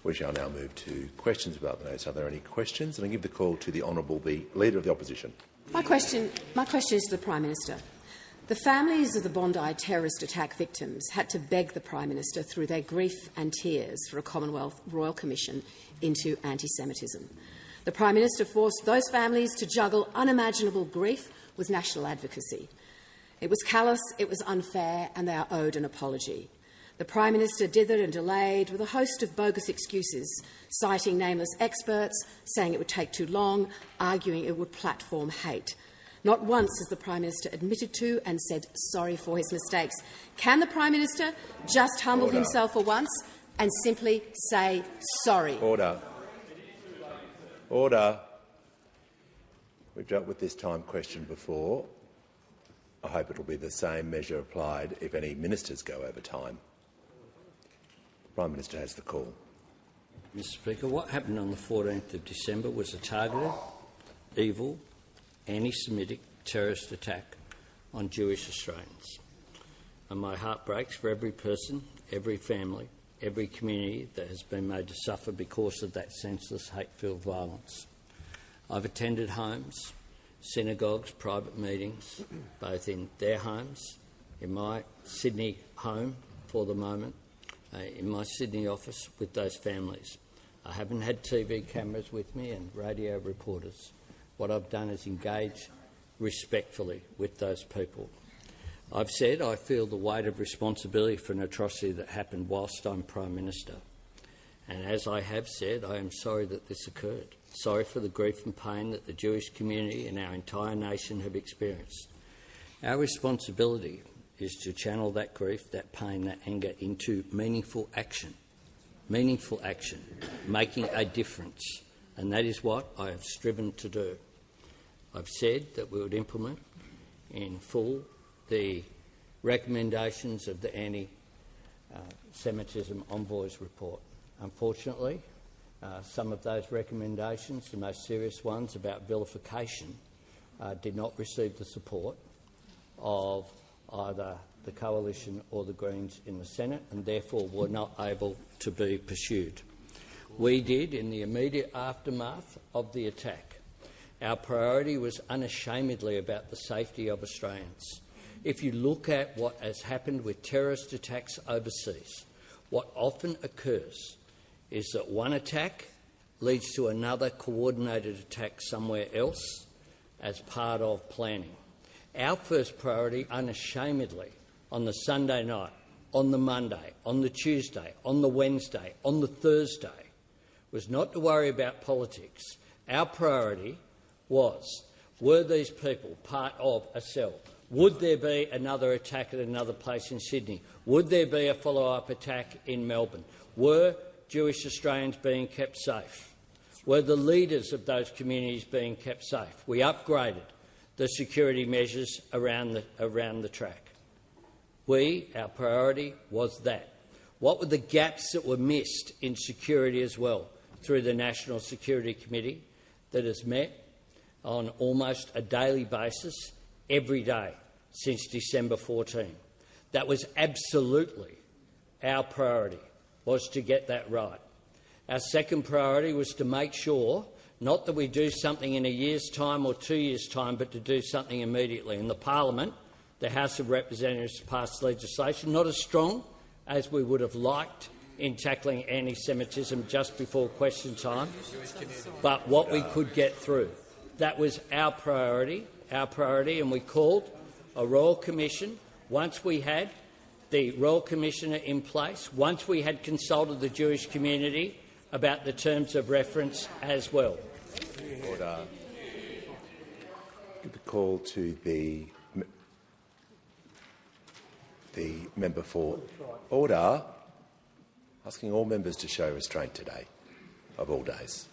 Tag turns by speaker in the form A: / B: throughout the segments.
A: We shall now move to questions about the notice. Are there any questions? And I give the call to the Honourable Leader of the Opposition.
B: My question is to the Prime Minister. The families of the Bondi terrorist attack victims had to beg the Prime Minister through their grief and tears for a Commonwealth Royal Commission into anti-Semitism. The Prime Minister forced those families to juggle unimaginable grief with national advocacy. It was callous, it was unfair, and they are owed an apology. The Prime Minister dithered and delayed with a host of bogus excuses, citing nameless experts, saying it would take too long, arguing it would platform hate. Not once has the Prime Minister admitted to and said sorry for his mistakes. Can the Prime Minister just humble himself for once and simply say sorry?
A: Order. Order. We've dealt with this time question before. I hope it will be the same measure applied if any ministers go over time. The Prime Minister has the call.
C: Mr Speaker, what happened on the 14th of December was a targeted, evil, anti-Semitic terrorist attack on Jewish Australians. And my heart breaks for every person, every family, every community that has been made to suffer because of that senseless, hate-filled violence. I've attended homes, synagogues, private meetings, both in their homes, in my Sydney home for the moment, in my Sydney office with those families. I haven't had TV cameras with me and radio reporters. What I've done is engage respectfully with those people. I've said I feel the weight of responsibility for an atrocity that happened whilst I'm Prime Minister. And as I have said, I am sorry that this occurred. Sorry for the grief and pain that the Jewish community and our entire nation have experienced. Our responsibility is to channel that grief, that pain, that anger into meaningful action, making a difference. And that is what I have striven to do. I've said that we would implement in full the recommendations of the Anti-Semitism Envoy's report. Unfortunately, some of those recommendations, the most serious ones about vilification, did not receive the support of either the Coalition or the Greens in the Senate and therefore were not able to be pursued. We did, in the immediate aftermath of the attack, our priority was unashamedly about the safety of Australians. If you look at what has happened with terrorist attacks overseas, what often occurs is that one attack leads to another coordinated attack somewhere else as part of planning. Our first priority, unashamedly, on the Sunday night, on the Monday, on the Tuesday, on the Wednesday, on the Thursday, was not to worry about politics. Our priority was, were these people part of a cell? Would there be another attack at another place in Sydney? Would there be a follow-up attack in Melbourne? Were Jewish Australians being kept safe? Were the leaders of those communities being kept safe? We upgraded the security measures around the track. Our priority was that. What were the gaps that were missed in security as well through the National Security Committee that has met on almost a daily basis every day since December 14? That was absolutely our priority, was to get that right. Our second priority was to make sure, not that we do something in a year's time or 2 years' time, but to do something immediately. And the Parliament, the House of Representatives, passed legislation, not as strong as we would have liked in tackling anti-Semitism just before question time, but what we could get through. That was our priority, and we called a Royal Commission. Once we had the Royal Commissioner in place, once we had consulted the Jewish community about the terms of reference as well.
A: Order. Give the call to the member for order. Asking all members to show restraint today, of all days.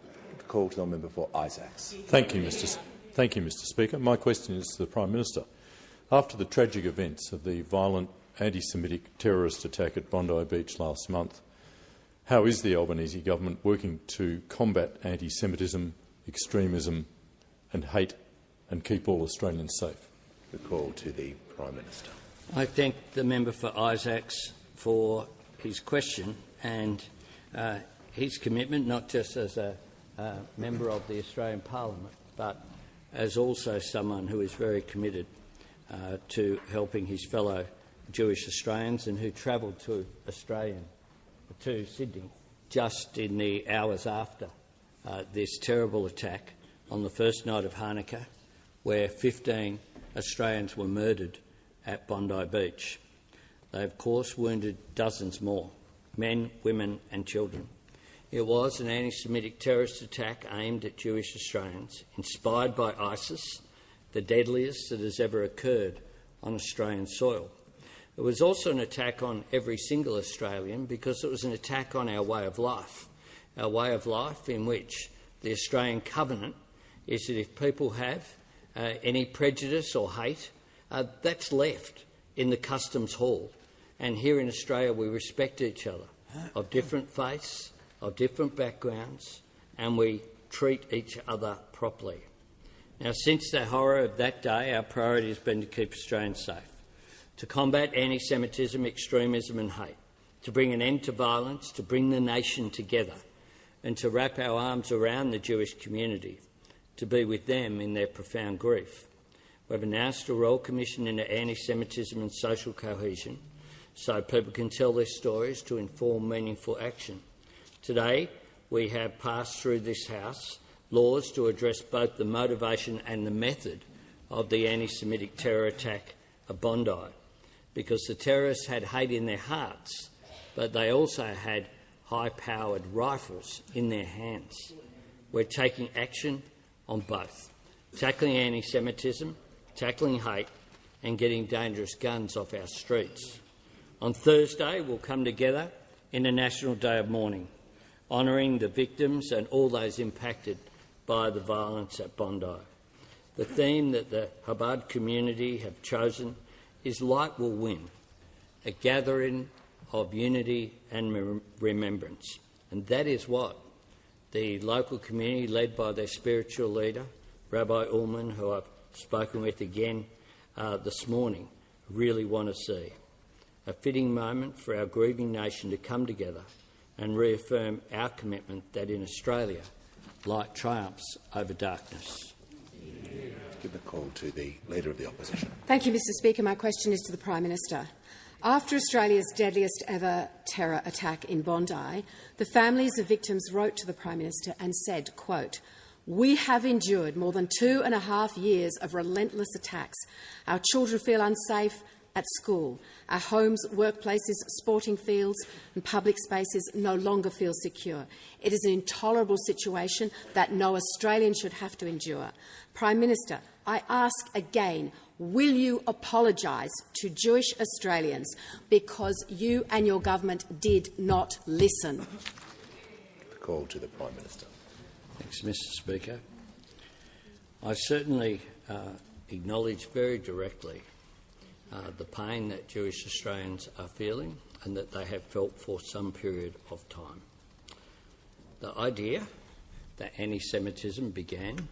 A: Give the call to the member for Isaacs.
D: Thank you, Mr. Speaker. My question is to the Prime Minister. After the tragic events of the violent anti-Semitic terrorist attack at Bondi Beach last month, how is the Albanese government working to combat anti-Semitism, extremism and hate and keep all Australians safe?
A: The call to the Prime Minister.
C: I thank the member for Isaacs for his question, and his commitment, not just as a member of the Australian Parliament, but as also someone who is very committed to helping his fellow Jewish Australians and who travelled to Sydney just in the hours after this terrible attack on the first night of Hanukkah, where 15 Australians were murdered at Bondi Beach. They, of course, wounded dozens more, men, women and children. It was an anti-Semitic terrorist attack aimed at Jewish Australians, inspired by ISIS, the deadliest that has ever occurred on Australian soil. It was also an attack on every single Australian because it was an attack on our way of life in which the Australian covenant is that if people have any prejudice or hate, that's left in the customs hall. And here in Australia we respect each other, of different faiths, of different backgrounds, and we treat each other properly. Now, since the horror of that day, our priority has been to keep Australians safe, to combat anti-Semitism, extremism and hate, to bring an end to violence, to bring the nation together, and to wrap our arms around the Jewish community, to be with them in their profound grief. We have announced a Royal Commission into anti-Semitism and social cohesion, so people can tell their stories to inform meaningful action. Today, we have passed through this House laws to address both the motivation and the method of the anti-Semitic terror attack at Bondi, because the terrorists had hate in their hearts, but they also had high-powered rifles in their hands. We're taking action on both, tackling anti-Semitism, tackling hate and getting dangerous guns off our streets. On Thursday, we'll come together in a National Day of Mourning, honouring the victims and all those impacted by the violence at Bondi. The theme that the Chabad community have chosen is Light Will Win, a gathering of unity and remembrance. And that is what the local community, led by their spiritual leader, Rabbi Ullman, who I've spoken with again this morning, really want to see. A fitting moment for our grieving nation to come together and reaffirm our commitment that in Australia, light triumphs over darkness.
A: Give the call to the Leader of the Opposition.
B: Thank you, Mr Speaker. My question is to the Prime Minister. After Australia's deadliest ever terror attack in Bondi, the families of victims wrote to the Prime Minister and said, quote, "We have endured more than 2.5 years of relentless attacks. Our children feel unsafe at school. Our homes, workplaces, sporting fields and public spaces no longer feel secure. It is an intolerable situation that no Australian should have to endure. Prime Minister, I ask again, will you apologise to Jewish Australians because you and your government did not listen?"
A: The call to the Prime Minister.
C: Thanks, Mr Speaker. I certainly acknowledge very directly the pain that Jewish Australians are feeling and that they have felt for some period of time. The idea that anti-Semitism began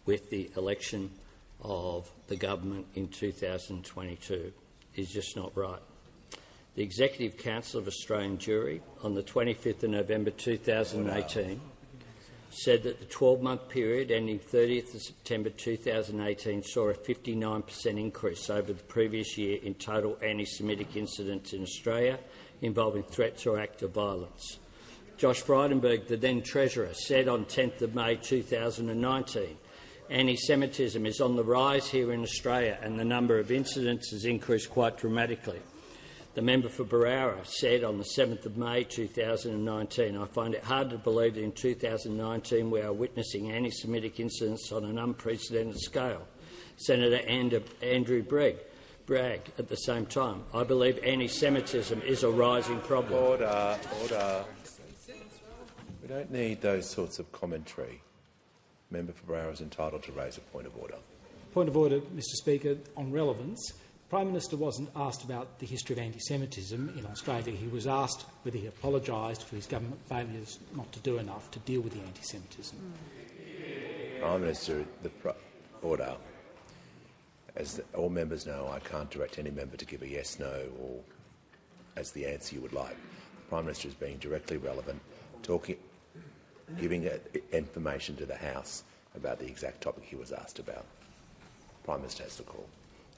C: with the election of the government in 2022 is just not right. The Executive Council of Australian Jewry on the 25th of November 2018 said that the 12-month period ending 30th of September 2018 saw a 59% increase over the previous year in total anti-Semitic incidents in Australia involving threats or acts of violence. Josh Frydenberg, the then Treasurer, said on 10th of May 2019, "Anti-Semitism is on the rise here in Australia and the number of incidents has increased quite dramatically." The member for Berowra said on the 7th of May 2019, "I find it hard to believe that in 2019 we are witnessing anti-Semitic incidents on an unprecedented scale." Senator Andrew Bragg at the same time, "I believe anti-Semitism is a rising problem."
A: Order. We don't need those sorts of commentary. Member for Berowra is entitled to raise a point of order.
E: Point of order, Mr Speaker, on relevance. The Prime Minister wasn't asked about the history of anti-Semitism in Australia. He was asked whether he apologised for his government failures not to do enough to deal with the anti-Semitism.
A: Prime Minister, order. As all members know, I can't direct any member to give a yes, no, or as the answer you would like. Prime Minister is being directly relevant, giving information to the House about the exact topic he was asked about. Prime Minister has the call.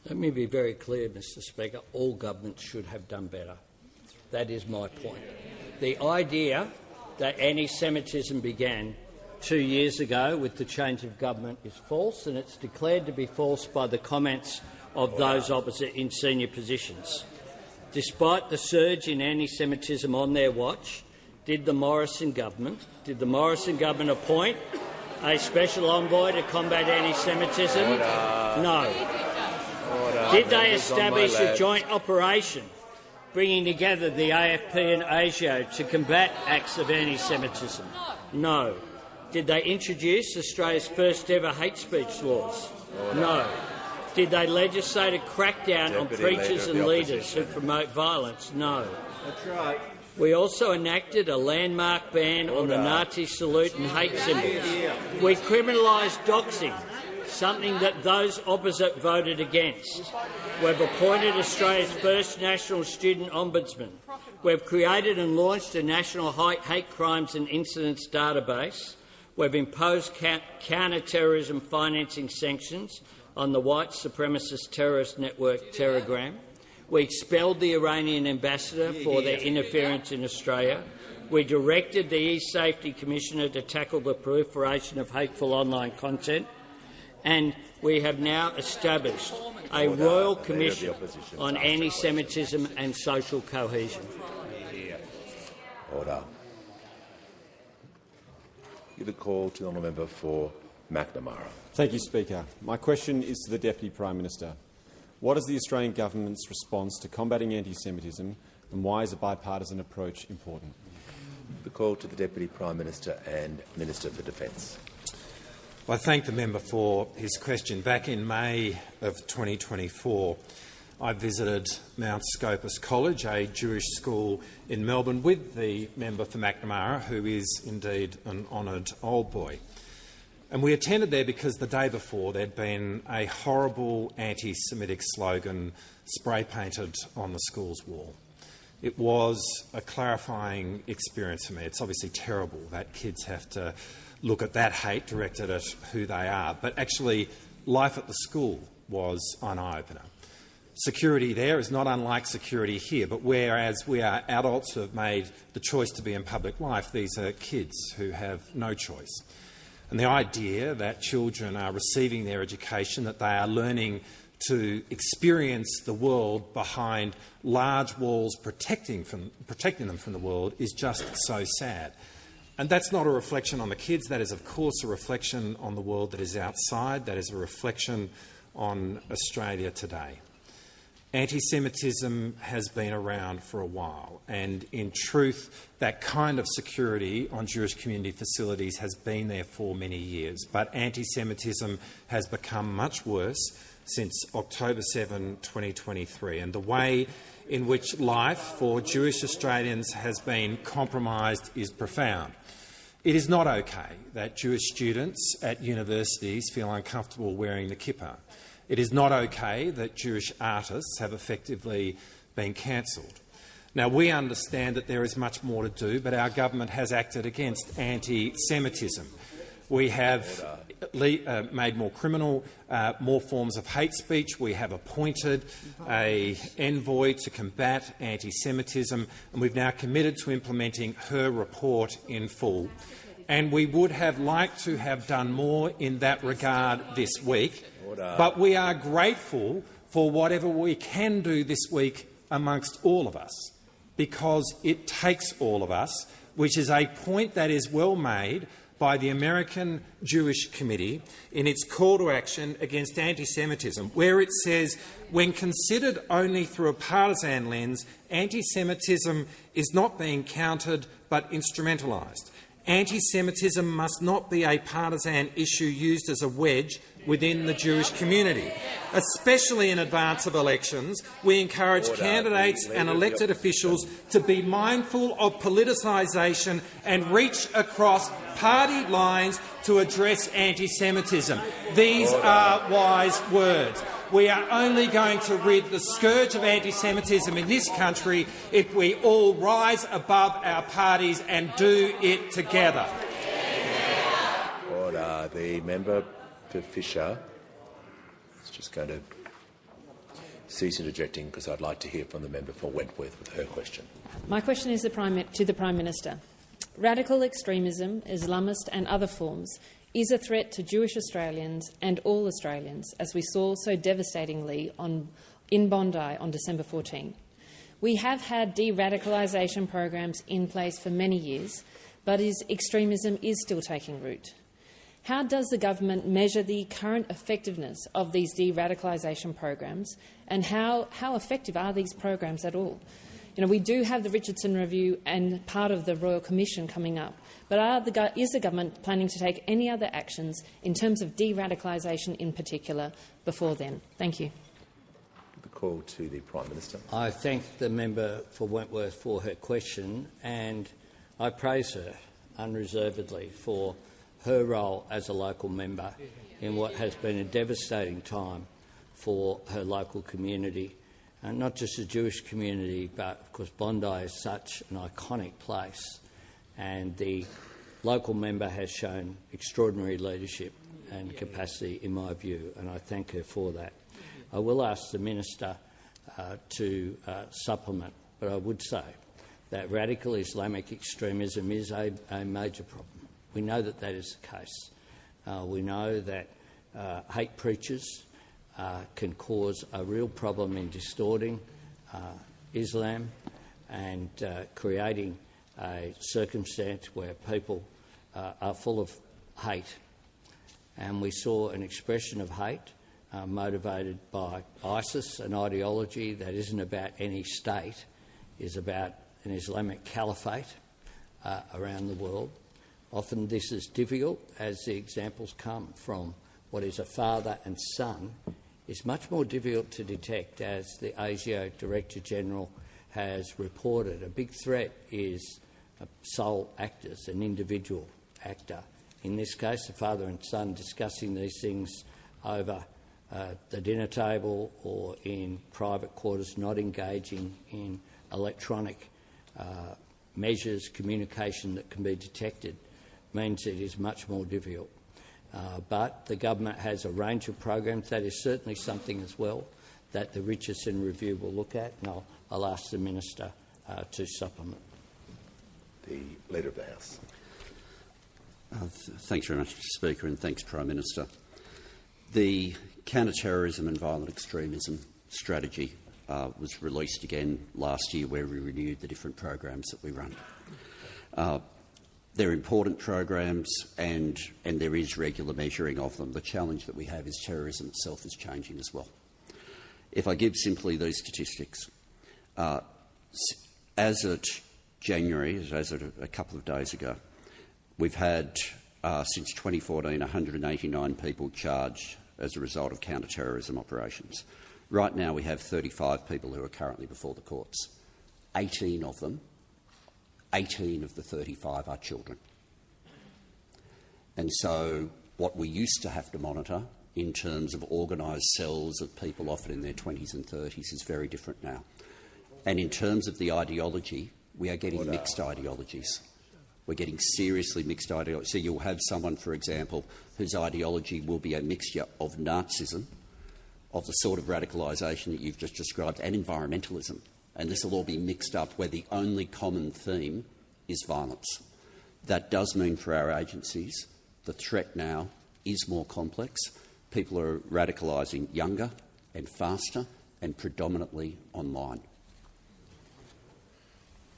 C: Let me be very clear, Mr Speaker. All governments should have done better. That is my point. The idea that anti-Semitism began 2 years ago with the change of government is false, and it's declared to be false by the comments of those opposite in senior positions. Despite the surge in anti-Semitism on their watch, did the Morrison government appoint a special envoy to combat anti-Semitism? No. Did they establish a joint operation bringing together the AFP and ASIO to combat acts of anti-Semitism? No. Did they introduce Australia's first ever hate speech laws? No. Did they legislate a crackdown on preachers and leaders who promote violence? No.
A: That's right.
C: We also enacted a landmark ban on the Nazi salute and hate symbols. We criminalised doxing, something that those opposite voted against. We've appointed Australia's first national student ombudsman. We've created and launched a national hate crimes and incidents database. We've imposed counter-terrorism financing sanctions on the white supremacist terrorist network Telegram. We expelled the Iranian ambassador for their interference in Australia. We directed the E-Safety Commissioner to tackle the proliferation of hateful online content. And we have now established a Royal Commission on Anti-Semitism and Social Cohesion.
A: Order. Give a call to the honourable member for McNamara.
F: Thank you, Speaker. My question is to the Deputy Prime Minister. What is the Australian Government's response to combating anti-Semitism, and why is a bipartisan approach important?
A: The call to the Deputy Prime Minister and Minister for Defence.
G: I thank the member for his question. Back in May of 2024, I visited Mount Scopus College, a Jewish school in Melbourne, with the member for McNamara, who is indeed an honoured old boy. And we attended there because the day before there'd been a horrible anti-Semitic slogan spray-painted on the school's wall. It was a clarifying experience for me. It's obviously terrible that kids have to look at that hate directed at who they are, but actually life at the school was an eye-opener. Security there is not unlike security here, but whereas we are adults who have made the choice to be in public life, these are kids who have no choice. And the idea that children are receiving their education, that they are learning to experience the world behind large walls protecting them from the world, is just so sad. And that's not a reflection on the kids. That is, of course, a reflection on the world that is outside. That is a reflection on Australia today. Anti-Semitism has been around for a while, and in truth, that kind of security on Jewish community facilities has been there for many years. But anti-Semitism has become much worse since October 7, 2023, and the way in which life for Jewish Australians has been compromised is profound. It is not okay that Jewish students at universities feel uncomfortable wearing the kippah. It is not okay that Jewish artists have effectively been cancelled. Now, we understand that there is much more to do, but our government has acted against anti-Semitism. We have made more criminal more forms of hate speech. We have appointed an envoy to combat anti-Semitism, and we've now committed to implementing her report in full. And we would have liked to have done more in that regard this week, but we are grateful for whatever we can do this week amongst all of us, because it takes all of us, which is a point that is well made by the American Jewish Committee in its call to action against anti-Semitism, where it says, when considered only through a partisan lens, anti-Semitism is not being countered but instrumentalised. Anti-Semitism must not be a partisan issue used as a wedge within the Jewish community. Especially in advance of elections, we encourage candidates and elected officials to be mindful of politicisation and reach across party lines to address anti-Semitism. These are wise words. We are only going to rid the scourge of anti-Semitism in this country if we all rise above our parties and do it together.
A: Order. The member for Fisher is just going to cease interjecting because I'd like to hear from the member for Wentworth with her question.
H: My question is to the Prime Minister. Radical extremism, Islamist and other forms, is a threat to Jewish Australians and all Australians, as we saw so devastatingly in Bondi on December 14. We have had de-radicalisation programs in place for many years, but extremism is still taking root. How does the government measure the current effectiveness of these de-radicalisation programs, and how effective are these programs at all? We do have the Richardson Review and part of the Royal Commission coming up, but is the government planning to take any other actions in terms of de-radicalisation in particular before then? Thank you.
A: The call to the Prime Minister.
C: I thank the member for Wentworth for her question, and I praise her unreservedly for her role as a local member in what has been a devastating time for her local community. And not just the Jewish community, but of course Bondi is such an iconic place, and the local member has shown extraordinary leadership and capacity, in my view, and I thank her for that. I will ask the Minister to supplement, but I would say that radical Islamic extremism is a major problem. We know that that is the case. We know that hate preachers can cause a real problem in distorting Islam and creating a circumstance where people are full of hate. And we saw an expression of hate motivated by ISIS, an ideology that isn't about any state, is about an Islamic caliphate around the world. Often this is difficult, as the examples come from what is a father and son. It's much more difficult to detect, as the ASIO Director-General has reported. A big threat is sole actors, an individual actor. In this case, the father and son discussing these things over the dinner table or in private quarters, not engaging in electronic measures, communication that can be detected, means it is much more difficult. But the government has a range of programs. That is certainly something as well that the Richardson Review will look at, and I'll ask the Minister to supplement.
A: The Leader of the House.
I: Thanks very much, Mr Speaker, and thanks, Prime Minister. The counter-terrorism and violent extremism strategy was released again last year, where we renewed the different programs that we run. They're important programs, and there is regular measuring of them. The challenge that we have is terrorism itself is changing as well. If I give simply these statistics, as of January, as of a couple of days ago, we've had, since 2014, 189 people charged as a result of counter-terrorism operations. Right now we have 35 people who are currently before the courts. 18 of the 35 are children. And so what we used to have to monitor in terms of organised cells of people often in their 20s and 30s is very different now. And in terms of the ideology, we are getting mixed ideologies. We're getting seriously mixed ideology. So you'll have someone, for example, whose ideology will be a mixture of Nazism, of the sort of radicalisation that you've just described, and environmentalism. And this will all be mixed up where the only common theme is violence. That does mean for our agencies the threat now is more complex. People are radicalising younger and faster and predominantly online.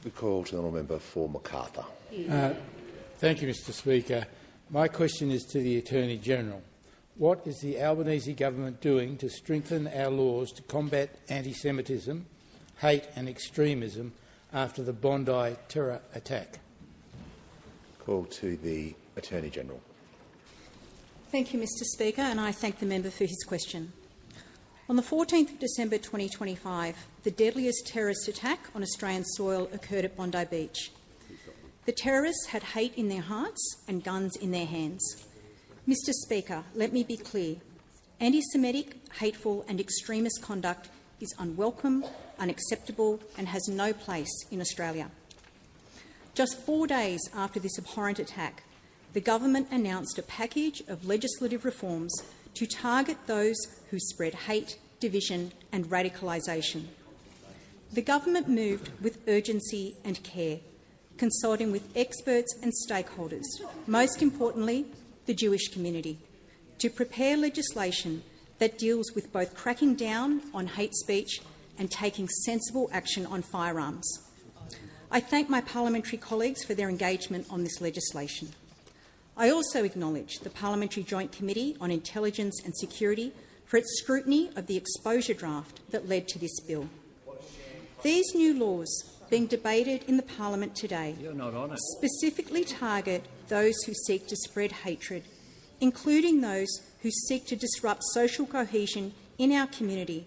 A: The call to the honourable member for Macarthur.
J: Thank you, Mr Speaker. My question is to the Attorney-General. What is the Albanese government doing to strengthen our laws to combat anti-Semitism, hate and extremism after the Bondi terror attack?
A: Call to the Attorney-General.
K: Thank you, Mr Speaker, and I thank the member for his question. On the 14th of December 2025, the deadliest terrorist attack on Australian soil occurred at Bondi Beach. The terrorists had hate in their hearts and guns in their hands. Mr Speaker, let me be clear. Anti-Semitic, hateful and extremist conduct is unwelcome, unacceptable and has no place in Australia. Just 4 days after this abhorrent attack, the government announced a package of legislative reforms to target those who spread hate, division and radicalisation. The government moved with urgency and care, consulting with experts and stakeholders, most importantly the Jewish community, to prepare legislation that deals with both cracking down on hate speech and taking sensible action on firearms. I thank my parliamentary colleagues for their engagement on this legislation. I also acknowledge the Parliamentary Joint Committee on Intelligence and Security for its scrutiny of the exposure draft that led to this bill. These new laws being debated in the Parliament today specifically target those who seek to spread hatred, including those who seek to disrupt social cohesion in our community,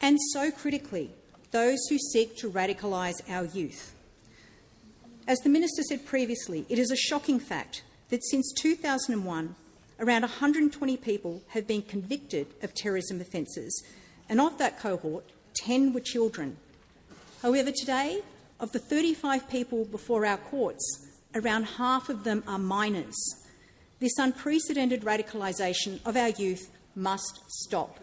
K: and so critically, those who seek to radicalise our youth. As the Minister said previously, it is a shocking fact that since 2001, around 120 people have been convicted of terrorism offences, and of that cohort, 10 were children. However, today, of the 35 people before our courts, around half of them are minors. This unprecedented radicalisation of our youth must stop.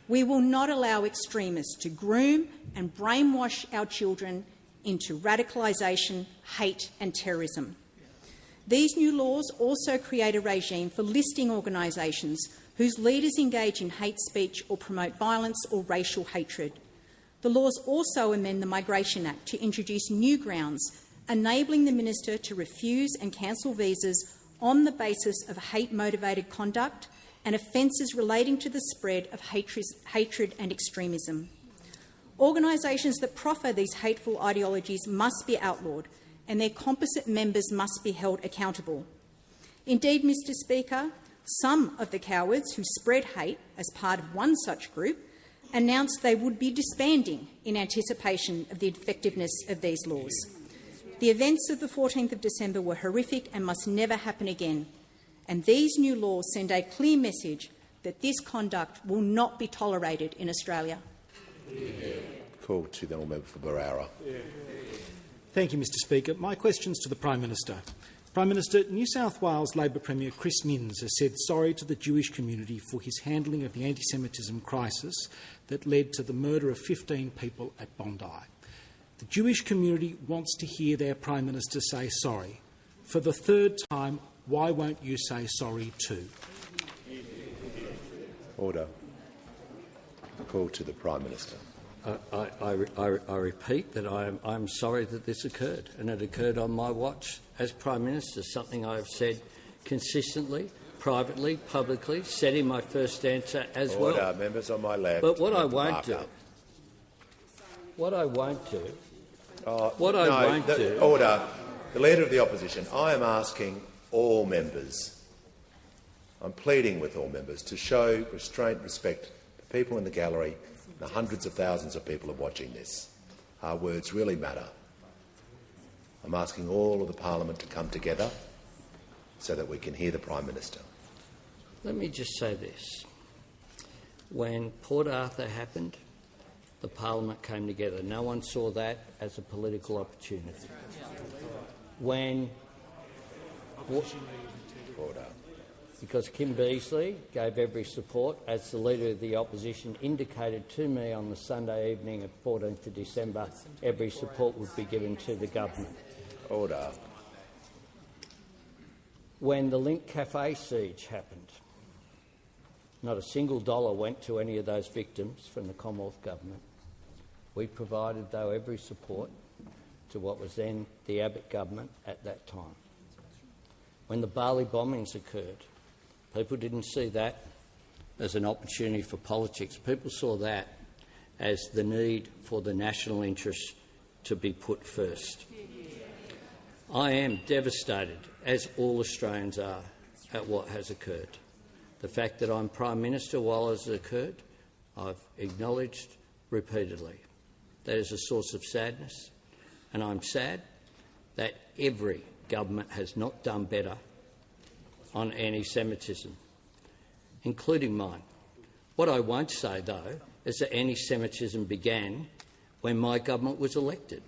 K: We will not allow extremists to groom and brainwash our children into radicalisation, hate and terrorism. These new laws also create a regime for listing organisations whose leaders engage in hate speech or promote violence or racial hatred. The laws also amend the Migration Act to introduce new grounds, enabling the Minister to refuse and cancel visas on the basis of hate-motivated conduct and offences relating to the spread of hatred and extremism. Organisations that proffer these hateful ideologies must be outlawed, and their composite members must be held accountable. Indeed, Mr Speaker, some of the cowards who spread hate as part of one such group announced they would be disbanding in anticipation of the effectiveness of these laws. The events of the 14th of December were horrific and must never happen again, and these new laws send a clear message that this conduct will not be tolerated in Australia.
A: Call to the member for Barara.
E: Thank you, Mr Speaker. My question is to the Prime Minister. Prime Minister, New South Wales Labor Premier Chris Minns has said sorry to the Jewish community for his handling of the anti-Semitism crisis that led to the murder of 15 people at Bondi. The Jewish community wants to hear their Prime Minister say sorry. For the third time, why won't you say sorry too?
A: Order. Call to the Prime Minister.
C: I repeat that I'm sorry that this occurred, and it occurred on my watch as Prime Minister, something I have said consistently, privately, publicly, said in my first answer as well.
A: Order, members on my left.
C: But what I won't do,
A: Order. The Leader of the Opposition, I am asking all members, I'm pleading with all members to show restraint, respect for people in the gallery. The hundreds of thousands of people are watching this. Our words really matter. I'm asking all of the Parliament to come together so that we can hear the Prime Minister.
C: Let me just say this. When Port Arthur happened, the Parliament came together. No one saw that as a political opportunity. Because Kim Beazley gave every support, as the Leader of the Opposition indicated to me on the Sunday evening of 14th of December, every support would be given to the government.
A: Order.
C: When the Link Cafe siege happened, not a single dollar went to any of those victims from the Commonwealth Government. We provided, though, every support to what was then the Abbott government at that time. When the Bali bombings occurred, people didn't see that as an opportunity for politics. People saw that as the need for the national interest to be put first. I am devastated, as all Australians are, at what has occurred. The fact that I'm Prime Minister while it has occurred, I've acknowledged repeatedly. That is a source of sadness, and I'm sad that every government has not done better on anti-Semitism, including mine. What I won't say, though, is that anti-Semitism began when my government was elected,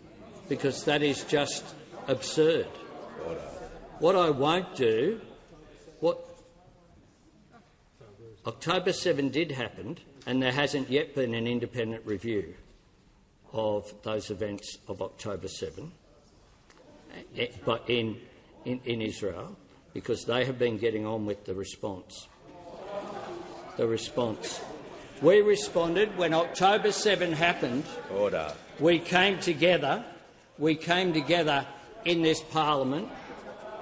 C: because that is just absurd. What I won't do, October 7 did happen, and there hasn't yet been an independent review of those events of October 7, but in Israel, because they have been getting on with the response. We responded when October 7 happened.
A: Order.
C: We came together in this parliament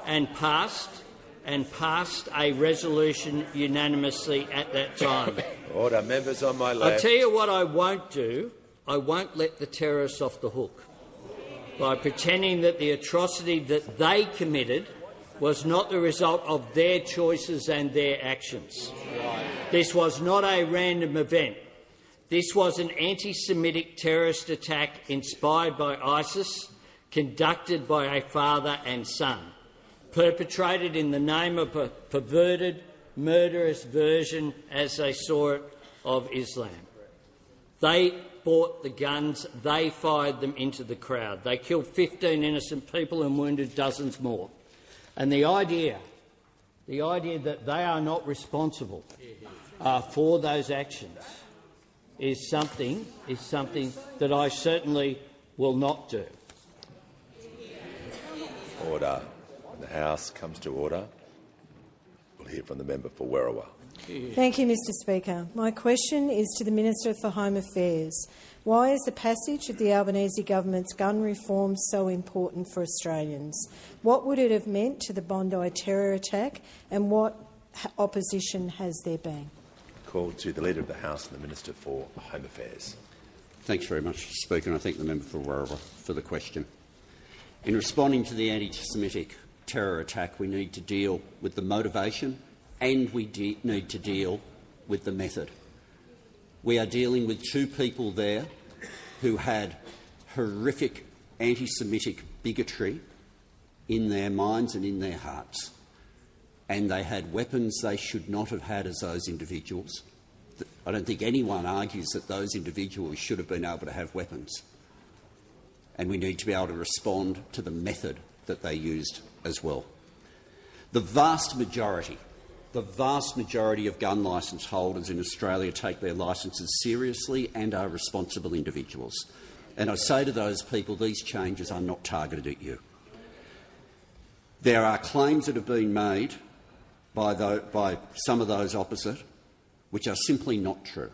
C: and passed a resolution unanimously at that time.
A: Order. Members on my left.
C: I'll tell you what I won't do. I won't let the terrorists off the hook by pretending that the atrocity that they committed was not the result of their choices and their actions. This was not a random event. This was an anti-Semitic terrorist attack inspired by ISIS, conducted by a father and son, perpetrated in the name of a perverted, murderous version, as they saw it, of Islam. They bought the guns, they fired them into the crowd. They killed 15 innocent people and wounded dozens more. And the idea that they are not responsible for those actions is something that I certainly will not do.
A: Order. When the House comes to order, we'll hear from the member for Werriwa.
L: Thank you, Mr Speaker. My question is to the Minister for Home Affairs. Why is the passage of the Albanese government's gun reform so important for Australians? What would it have meant to the Bondi terror attack, and what opposition has there been?
A: Call to the Leader of the House and the Minister for Home Affairs.
I: Thanks very much, Speaker, and I thank the member for Werriwa for the question. In responding to the anti-Semitic terror attack, we need to deal with the motivation and we need to deal with the method. We are dealing with two people there who had horrific anti-Semitic bigotry in their minds and in their hearts, and they had weapons they should not have had as those individuals. I don't think anyone argues that those individuals should have been able to have weapons, and we need to be able to respond to the method that they used as well. The vast majority of gun licence holders in Australia take their licences seriously and are responsible individuals. And I say to those people, these changes are not targeted at you. There are claims that have been made by some of those opposite which are simply not true.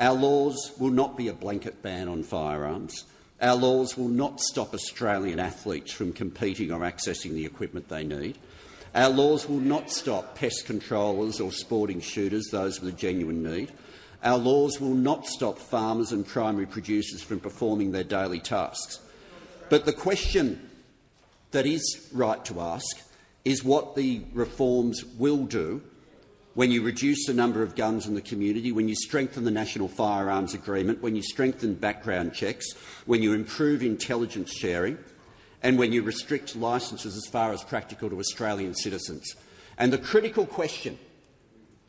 I: Our laws will not be a blanket ban on firearms. Our laws will not stop Australian athletes from competing or accessing the equipment they need. Our laws will not stop pest controllers or sporting shooters, those with a genuine need. Our laws will not stop farmers and primary producers from performing their daily tasks. But the question that is right to ask is what the reforms will do when you reduce the number of guns in the community, when you strengthen the National Firearms Agreement, when you strengthen background checks, when you improve intelligence sharing, and when you restrict licences as far as practical to Australian citizens. And the critical question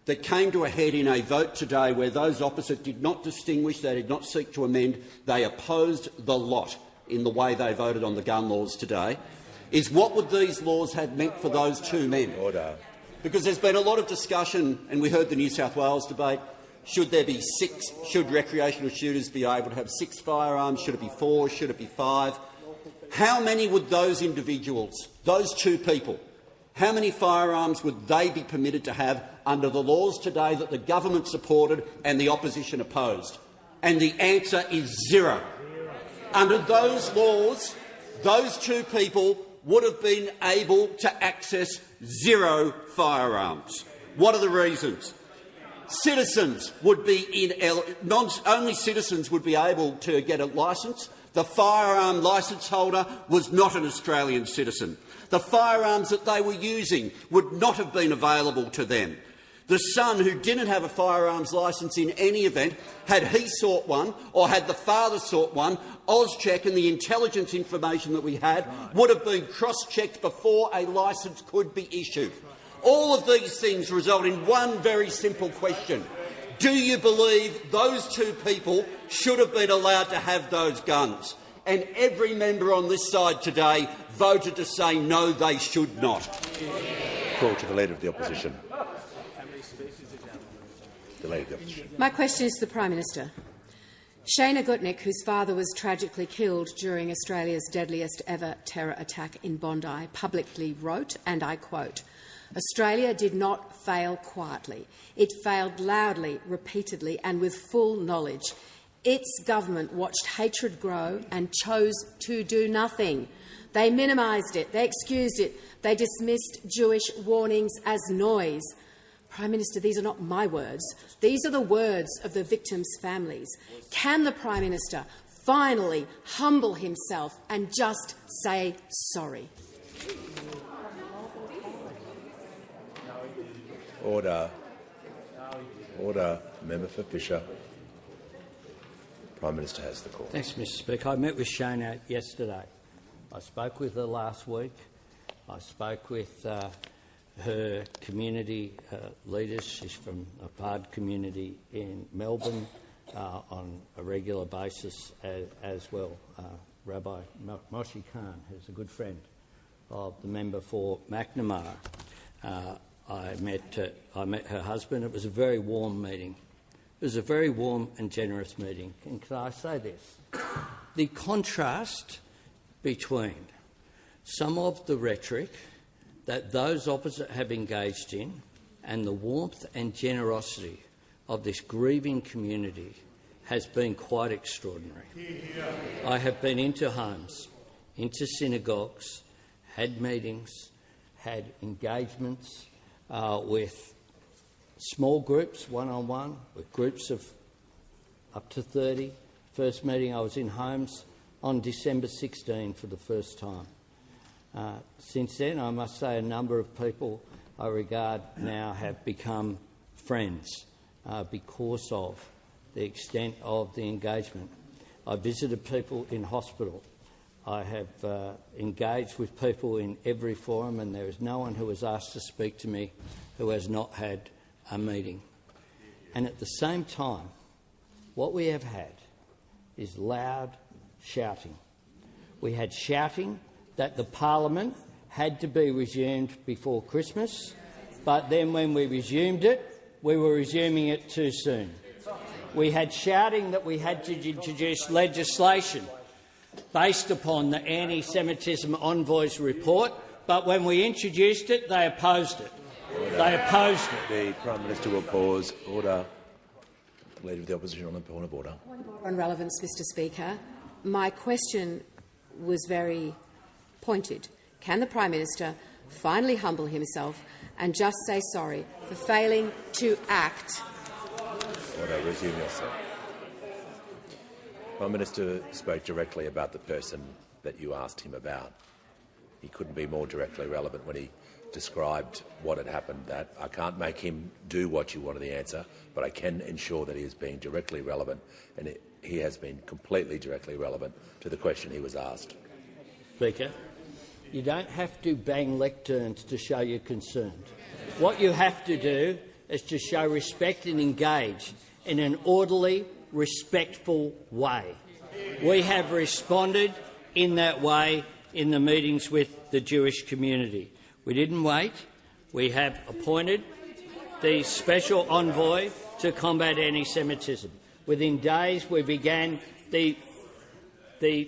I: that came to a head in a vote today where those opposite did not distinguish, they did not seek to amend, they opposed the lot in the way they voted on the gun laws today, is what would these laws have meant for those two men?
A: Order.
I: Because there's been a lot of discussion, and we heard the New South Wales debate, should there be 6? Should recreational shooters be able to have 6 firearms? Should it be 4? Should it be 5? How many would those individuals, those two people, how many firearms would they be permitted to have under the laws today that the government supported and the opposition opposed? And the answer is 0. Under those laws, those two people would have been able to access 0 firearms. What are the reasons? Citizens would be only citizens would be able to get a licence. The firearm licence holder was not an Australian citizen. The firearms that they were using would not have been available to them. The son, who didn't have a firearms licence in any event, had he sought one or had the father sought one, Auscheck and the intelligence information that we had would have been cross-checked before a licence could be issued. All of these things result in one very simple question. Do you believe those two people should have been allowed to have those guns? And every member on this side today voted to say no, they should not.
A: Call to the Leader of the Opposition. The Leader of the Opposition.
B: My question is to the Prime Minister. Shana Gutnick, whose father was tragically killed during Australia's deadliest ever terror attack in Bondi, publicly wrote, and I quote, "Australia did not fail quietly. It failed loudly, repeatedly and with full knowledge. Its government watched hatred grow and chose to do nothing. They minimised it, they excused it, they dismissed Jewish warnings as noise." Prime Minister, these are not my words. These are the words of the victims' families. Can the Prime Minister finally humble himself and just say sorry?
A: Order. Order. Member for Fisher. Prime Minister has the call.
C: Thanks, Mr Speaker. I met with Shana yesterday. I spoke with her last week. I spoke with her community leaders. She's from a Bard community in Melbourne on a regular basis as well. Rabbi Moshe Khan, who's a good friend of the member for McNamara. I met her husband. It was a very warm meeting. It was a very warm and generous meeting. And can I say this? The contrast between some of the rhetoric that those opposite have engaged in and the warmth and generosity of this grieving community has been quite extraordinary. I have been into homes, into synagogues, had meetings, had engagements with small groups, one-on-one, with groups of up to 30. First meeting I was in homes on December 16 for the first time. Since then, I must say a number of people I regard now have become friends because of the extent of the engagement. I visited people in hospital. I have engaged with people in every forum, and there is no one who has asked to speak to me who has not had a meeting. And at the same time, what we have had is loud shouting. We had shouting that the Parliament had to be resumed before Christmas, but then when we resumed it, we were resuming it too soon. We had shouting that we had to introduce legislation based upon the anti-Semitism envoy's report, but when we introduced it, they opposed it.
A: Order.
C: They opposed it.
A: The Prime Minister will pause. Order. Leader of the Opposition on a point of order.
B: On relevance, Mr Speaker, my question was very pointed. Can the Prime Minister finally humble himself and just say sorry for failing to act?
A: Order. Resume yourself. Prime Minister spoke directly about the person that you asked him about. He couldn't be more directly relevant when he described what had happened. That I can't make him do what you wanted the answer, but I can ensure that he is being directly relevant, and he has been completely directly relevant to the question he was asked.
C: Speaker, you don't have to bang lecterns to show you're concerned. What you have to do is to show respect and engage in an orderly, respectful way. We have responded in that way in the meetings with the Jewish community. We didn't wait. We have appointed the special envoy to combat anti-Semitism. Within days, we began the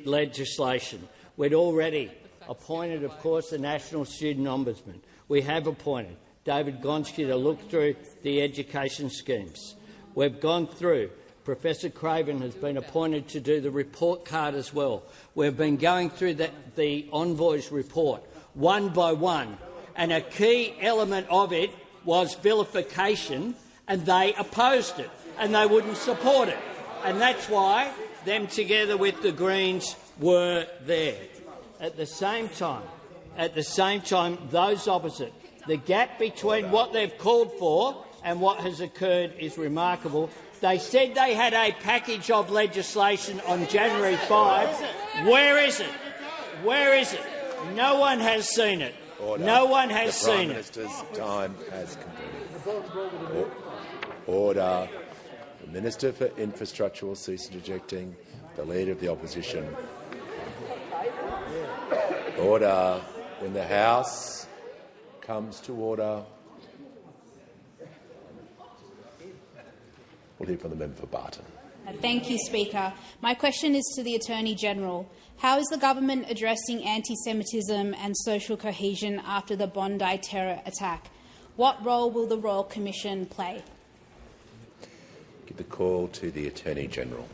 C: legislation. We'd already appointed, of course, the National Student Ombudsman. We have appointed David Gonski to look through the education schemes. We've gone through. Professor Craven has been appointed to do the report card as well. We've been going through the envoy's report one by one, and a key element of it was vilification, and they opposed it, and they wouldn't support it. And that's why them together with the Greens were there. At the same time, those opposite, the gap between what they've called for and what has occurred is remarkable. They said they had a package of legislation on January 5. Where is it? Where is it? No one has seen it.
A: Order.
C: No one has seen it.
A: The Prime Minister's time has concluded. Order. The Minister for Infrastructure will cease interjecting. The Leader of the Opposition. Order. When the House comes to order. We'll hear from the member for Barton.
M: Thank you, Speaker. My question is to the Attorney-General. How is the government addressing anti-Semitism and social cohesion after the Bondi terror attack? What role will the Royal Commission play?
A: Give the call to the Attorney-General.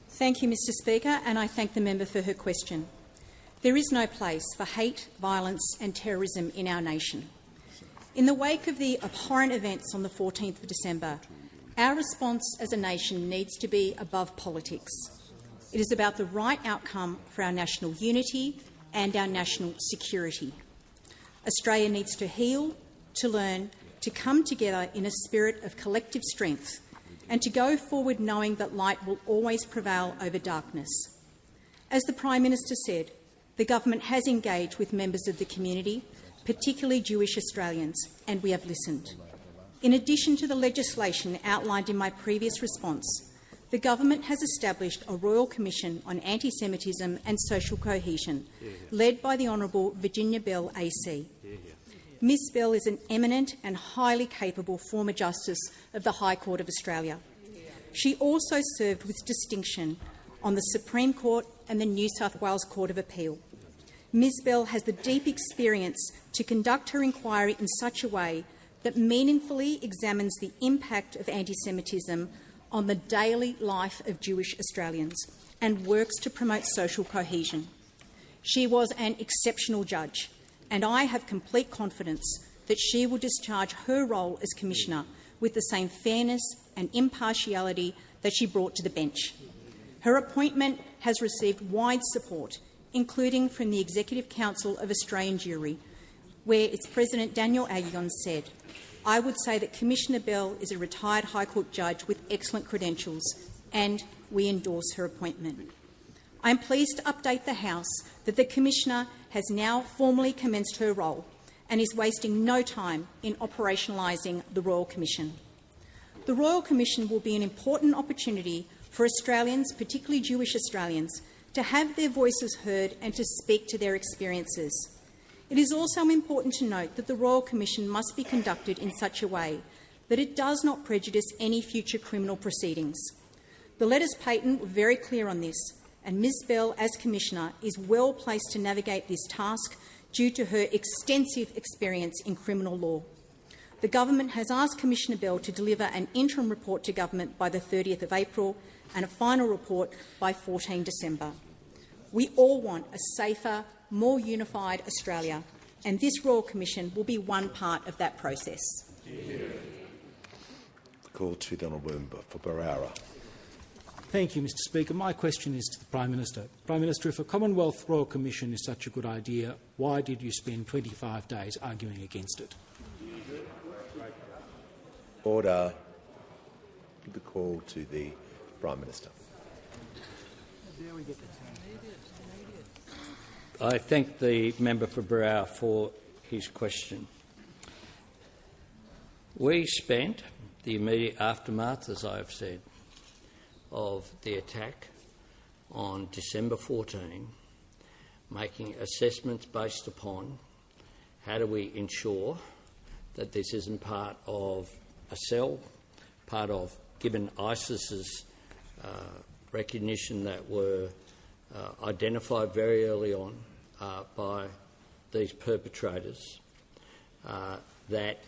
K: Thank you, Mr Speaker, and I thank the member for her question. There is no place for hate, violence and terrorism in our nation. In the wake of the abhorrent events on the 14th of December, our response as a nation needs to be above politics. It is about the right outcome for our national unity and our national security. Australia needs to heal, to learn, to come together in a spirit of collective strength and to go forward knowing that light will always prevail over darkness. As the Prime Minister said, the government has engaged with members of the community, particularly Jewish Australians, and we have listened. In addition to the legislation outlined in my previous response, the government has established a Royal Commission on Anti-Semitism and Social Cohesion, led by the Honourable Virginia Bell AC. Ms Bell is an eminent and highly capable former Justice of the High Court of Australia. She also served with distinction on the Supreme Court and the New South Wales Court of Appeal. Ms Bell has the deep experience to conduct her inquiry in such a way that meaningfully examines the impact of anti-Semitism on the daily life of Jewish Australians and works to promote social cohesion. She was an exceptional judge, and I have complete confidence that she will discharge her role as Commissioner with the same fairness and impartiality that she brought to the bench. Her appointment has received wide support, including from the Executive Council of Australian Jewry, where its President Daniel Aghion said, "I would say that Commissioner Bell is a retired High Court judge with excellent credentials, and we endorse her appointment." I am pleased to update the House that the Commissioner has now formally commenced her role and is wasting no time in operationalising the Royal Commission. The Royal Commission will be an important opportunity for Australians, particularly Jewish Australians, to have their voices heard and to speak to their experiences. It is also important to note that the Royal Commission must be conducted in such a way that it does not prejudice any future criminal proceedings. The letters patent were very clear on this, and Ms Bell, as Commissioner, is well placed to navigate this task due to her extensive experience in criminal law. The government has asked Commissioner Bell to deliver an interim report to government by the 30th of April and a final report by 14 December. We all want a safer, more unified Australia, and this Royal Commission will be one part of that process.
A: Call to the Honourable Member for Barara.
E: Thank you, Mr Speaker. My question is to the Prime Minister. Prime Minister, if a Commonwealth Royal Commission is such a good idea, why did you spend 25 days arguing against it?
A: Order. Give the call to the Prime Minister.
C: I thank the member for Barara for his question. We spent the immediate aftermath, as I have said, of the attack on December 14, making assessments based upon how do we ensure that this isn't part of a cell, part of, given ISIS's recognition that were identified very early on by these perpetrators, that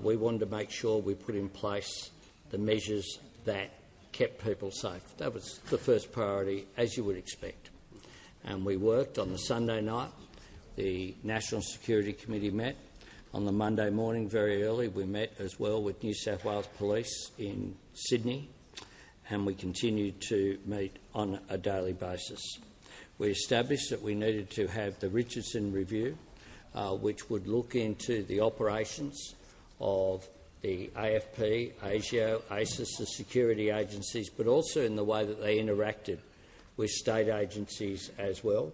C: we wanted to make sure we put in place the measures that kept people safe. That was the first priority, as you would expect. And we worked on the Sunday night. The National Security Committee met. On the Monday morning, very early, we met as well with New South Wales Police in Sydney, and we continued to meet on a daily basis. We established that we needed to have the Richardson Review, which would look into the operations of the AFP, ASIO, ASIS, the security agencies, but also in the way that they interacted with state agencies as well.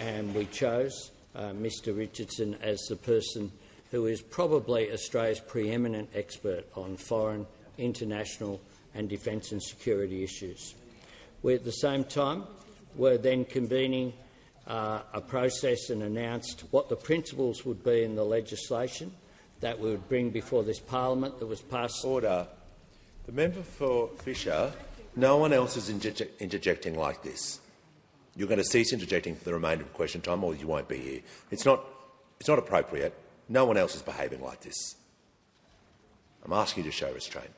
C: And we chose Mr Richardson as the person who is probably Australia's preeminent expert on foreign, international and defence and security issues. We, at the same time, were then convening a process and announced what the principles would be in the legislation that we would bring before this parliament that was passed.
A: Order. The member for Fisher, no one else is interjecting like this. You're going to cease interjecting for the remainder of question time, or you won't be here. It's not appropriate. No one else is behaving like this. I'm asking you to show restraint.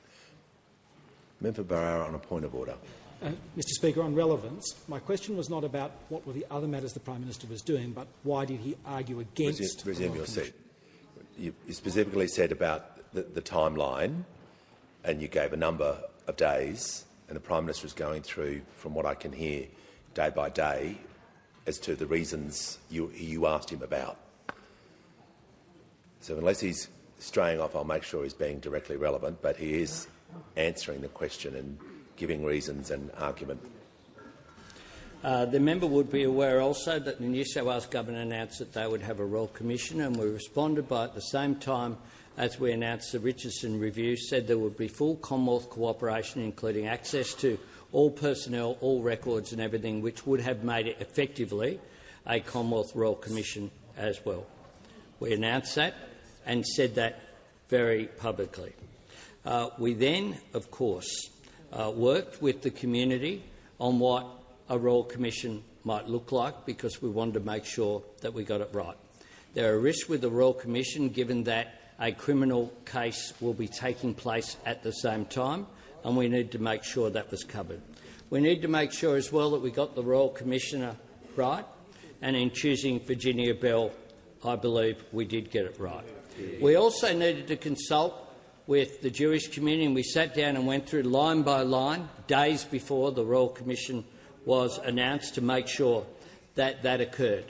A: Member Barrera on a point of order.
E: Mr Speaker, on relevance, my question was not about what were the other matters the Prime Minister was doing, but why did he argue against...
A: Resume your seat. You specifically said about the timeline, and you gave a number of days, and the Prime Minister is going through, from what I can hear, day by day, as to the reasons you asked him about. So unless he's straying off, I'll make sure he's being directly relevant, but he is answering the question and giving reasons and argument.
C: The member would be aware also that the New South Wales Government announced that they would have a Royal Commission, and we responded by at the same time as we announced the Richardson Review, said there would be full Commonwealth cooperation, including access to all personnel, all records and everything, which would have made it effectively a Commonwealth Royal Commission as well. We announced that and said that very publicly. We then, of course, worked with the community on what a Royal Commission might look like, because we wanted to make sure that we got it right. There are risks with the Royal Commission, given that a criminal case will be taking place at the same time, and we need to make sure that was covered. We need to make sure as well that we got the Royal Commissioner right, and in choosing Virginia Bell, I believe we did get it right. We also needed to consult with the Jewish community, and we sat down and went through line by line, days before the Royal Commission was announced, to make sure that that occurred.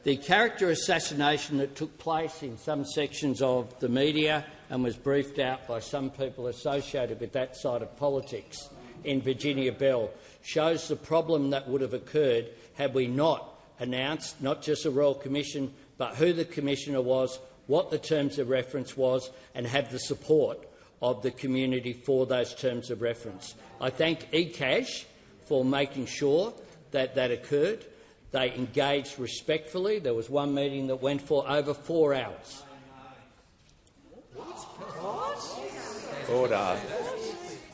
C: The character assassination that took place in some sections of the media and was briefed out by some people associated with that side of politics in Virginia Bell shows the problem that would have occurred had we not announced not just a Royal Commission, but who the Commissioner was, what the terms of reference was, and have the support of the community for those terms of reference. I thank ECAS for making sure that that occurred. They engaged respectfully. There was one meeting that went for over 4 hours.
A: Order.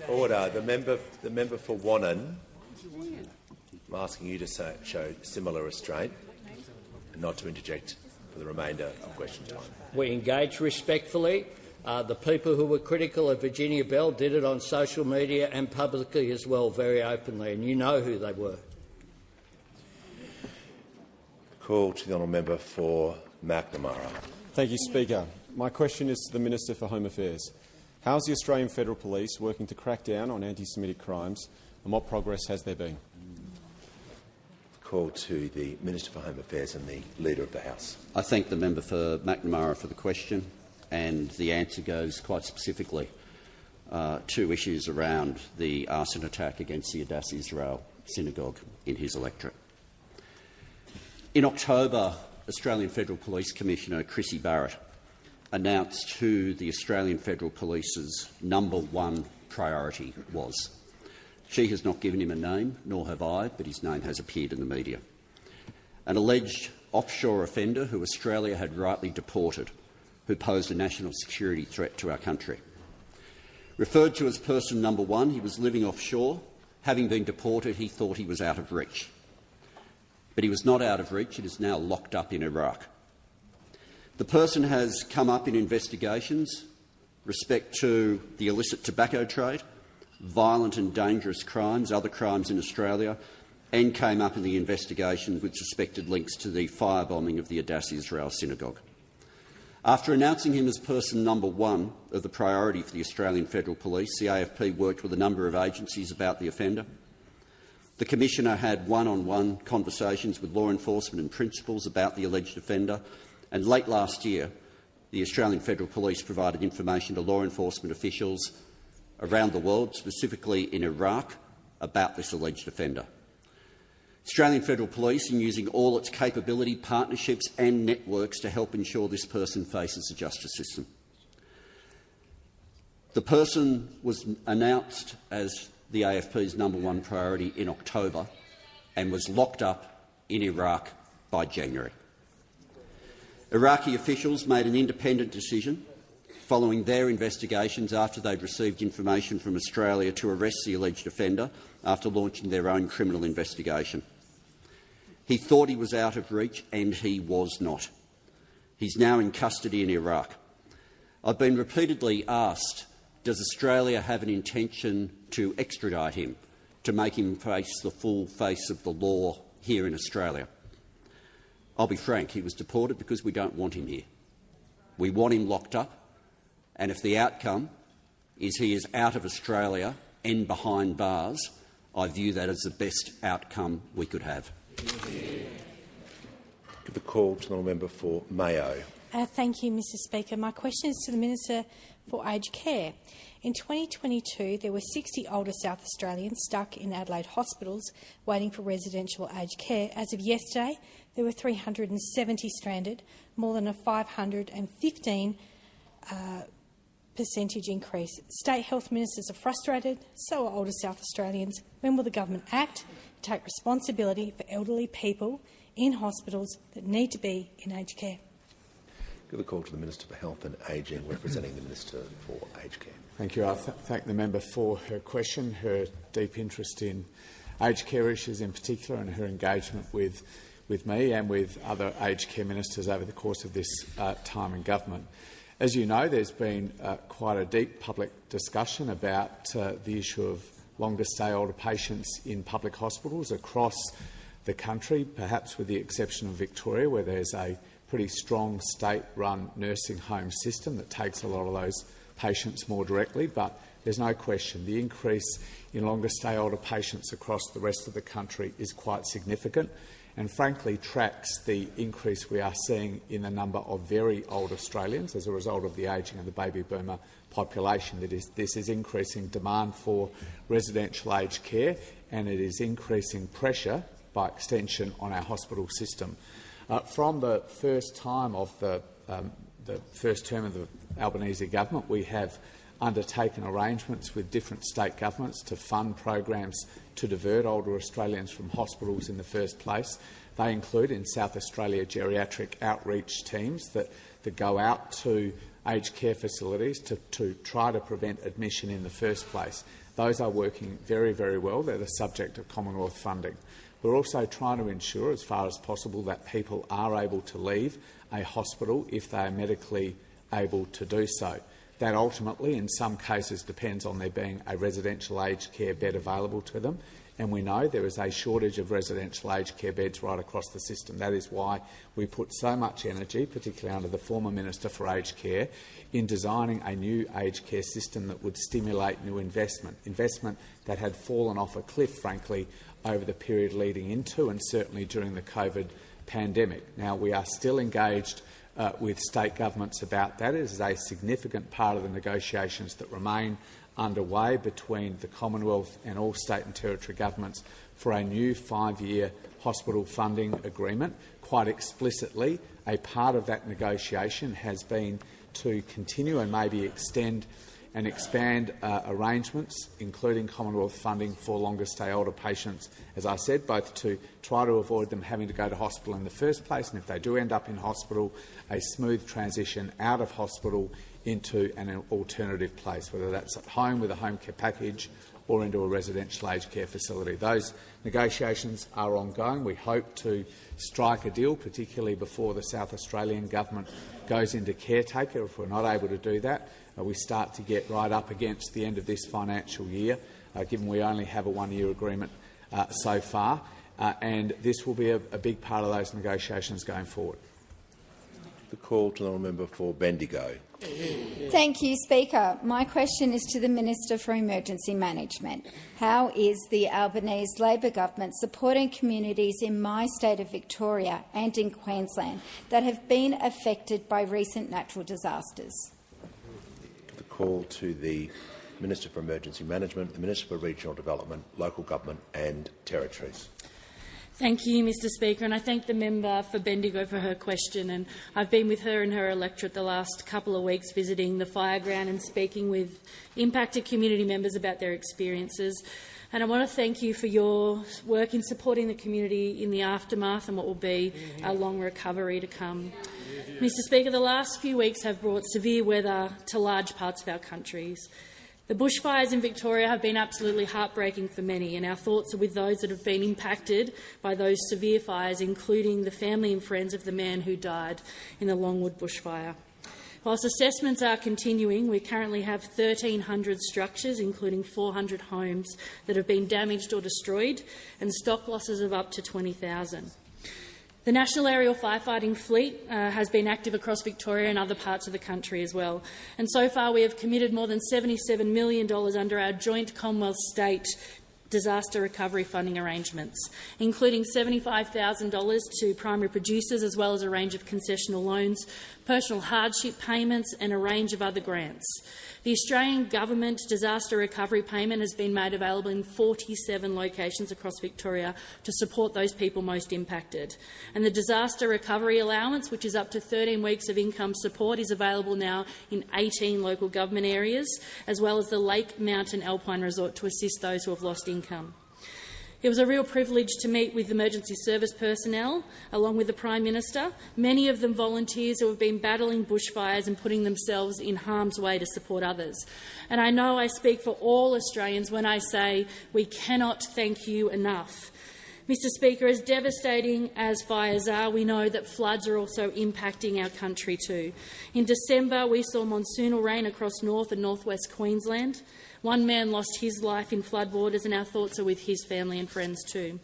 A: Order. The member for Wannon, I'm asking you to show similar restraint and not to interject for the remainder of question time.
C: We engaged respectfully. The people who were critical of Virginia Bell did it on social media and publicly as well, very openly, and you know who they were.
A: Call to the honourable member for McNamara.
F: Thank you, Speaker. My question is to the Minister for Home Affairs. How is the Australian Federal Police working to crack down on anti-Semitic crimes, and what progress has there been?
A: Call to the Minister for Home Affairs and the Leader of the House.
I: I thank the member for McNamara for the question, and the answer goes quite specifically to issues around the arson attack against the Adass Israel Synagogue in his electorate. In October, Australian Federal Police Commissioner Chrissy Barrett announced who the Australian Federal Police's #1 priority was. She has not given him a name, nor have I, but his name has appeared in the media. An alleged offshore offender who Australia had rightly deported, who posed a national security threat to our country. Referred to as person #1, he was living offshore. Having been deported, he thought he was out of reach. But he was not out of reach. It is now locked up in Iraq. The person has come up in investigations respect to the illicit tobacco trade, violent and dangerous crimes, other crimes in Australia, and came up in the investigation with suspected links to the firebombing of the Adass Israel Synagogue. After announcing him as person #1 of the priority for the Australian Federal Police, the AFP worked with a number of agencies about the offender. The Commissioner had one-on-one conversations with law enforcement and principals about the alleged offender, and late last year the Australian Federal Police provided information to law enforcement officials around the world, specifically in Iraq, about this alleged offender. Australian Federal Police in using all its capability, partnerships and networks to help ensure this person faces the justice system. The person was announced as the AFP's #1 priority in October and was locked up in Iraq by January. Iraqi officials made an independent decision following their investigations after they'd received information from Australia to arrest the alleged offender after launching their own criminal investigation. He thought he was out of reach, and he was not. He's now in custody in Iraq. I've been repeatedly asked, does Australia have an intention to extradite him, to make him face the full face of the law here in Australia? I'll be frank, he was deported because we don't want him here. We want him locked up, and if the outcome is he is out of Australia and behind bars, I view that as the best outcome we could have.
A: Give the call to the member for Mayo.
N: Thank you, Mr Speaker. My question is to the Minister for Aged Care. In 2022, there were 60 older South Australians stuck in Adelaide hospitals waiting for residential aged care. As of yesterday, there were 370 stranded, more than a 515% increase. State health ministers are frustrated, so are older South Australians. When will the government act to take responsibility for elderly people in hospitals that need to be in aged care?
A: Give the call to the Minister for Health and Ageing, representing the Minister for Aged Care.
O: Thank you. I thank the member for her question, her deep interest in aged care issues in particular, and her engagement with me and with other aged care ministers over the course of this time in government. As you know, there's been quite a deep public discussion about the issue of longer stay older patients in public hospitals across the country, perhaps with the exception of Victoria, where there's a pretty strong state-run nursing home system that takes a lot of those patients more directly. But there's no question the increase in longer stay older patients across the rest of the country is quite significant, and frankly tracks the increase we are seeing in the number of very old Australians as a result of the ageing of the baby boomer population. This is increasing demand for residential aged care, and it is increasing pressure, by extension, on our hospital system. From the first time of the first term of the Albanese government, we have undertaken arrangements with different state governments to fund programs to divert older Australians from hospitals in the first place. They include, in South Australia, geriatric outreach teams that go out to aged care facilities to try to prevent admission in the first place. Those are working very, very well. They're the subject of Commonwealth funding. We're also trying to ensure, as far as possible, that people are able to leave a hospital if they are medically able to do so. That ultimately, in some cases, depends on there being a residential aged care bed available to them, and we know there is a shortage of residential aged care beds right across the system. That is why we put so much energy, particularly under the former Minister for Aged Care, in designing a new aged care system that would stimulate new investment that had fallen off a cliff, frankly, over the period leading into and certainly during the COVID pandemic. Now, we are still engaged with state governments about that. It is a significant part of the negotiations that remain underway between the Commonwealth and all state and territory governments for a new 5-year hospital funding agreement. Quite explicitly, a part of that negotiation has been to continue and maybe extend and expand arrangements, including Commonwealth funding for longer stay older patients, as I said, both to try to avoid them having to go to hospital in the first place, and if they do end up in hospital, a smooth transition out of hospital into an alternative place, whether that's at home with a home care package or into a residential aged care facility. Those negotiations are ongoing. We hope to strike a deal, particularly before the South Australian government goes into caretaker. If we're not able to do that, we start to get right up against the end of this financial year, given we only have a 1-year agreement so far, and this will be a big part of those negotiations going forward.
A: The call to the member for Bendigo.
P: Thank you, Speaker. My question is to the Minister for Emergency Management. How is the Albanese Labor government supporting communities in my state of Victoria and in Queensland that have been affected by recent natural disasters?
A: The call to the Minister for Emergency Management, the Minister for Regional Development, Local Government and Territories.
H: Thank you, Mr Speaker, and I thank the member for Bendigo for her question. And I've been with her and her electorate the last couple of weeks visiting the fireground and speaking with impacted community members about their experiences. And I want to thank you for your work in supporting the community in the aftermath and what will be a long recovery to come. Mr Speaker, the last few weeks have brought severe weather to large parts of our countries. The bushfires in Victoria have been absolutely heartbreaking for many, and our thoughts are with those that have been impacted by those severe fires, including the family and friends of the man who died in the Longwood bushfire. Whilst assessments are continuing, we currently have 1,300 structures, including 400 homes, that have been damaged or destroyed, and stock losses of up to 20,000. The National Aerial Firefighting Fleet has been active across Victoria and other parts of the country as well. And so far we have committed more than $77 million under our joint Commonwealth State disaster recovery funding arrangements, including $75,000 to primary producers, as well as a range of concessional loans, personal hardship payments and a range of other grants. The Australian Government disaster recovery payment has been made available in 47 locations across Victoria to support those people most impacted. And the disaster recovery allowance, which is up to 13 weeks of income support, is available now in 18 local government areas, as well as the Lake Mountain Alpine Resort to assist those who have lost income. It was a real privilege to meet with emergency service personnel, along with the Prime Minister, many of them volunteers who have been battling bushfires and putting themselves in harm's way to support others. And I know I speak for all Australians when I say we cannot thank you enough. Mr Speaker, as devastating as fires are, we know that floods are also impacting our country too. In December, we saw monsoonal rain across North and North-West Queensland. One man lost his life in floodwaters, and our thoughts are with his family and friends too.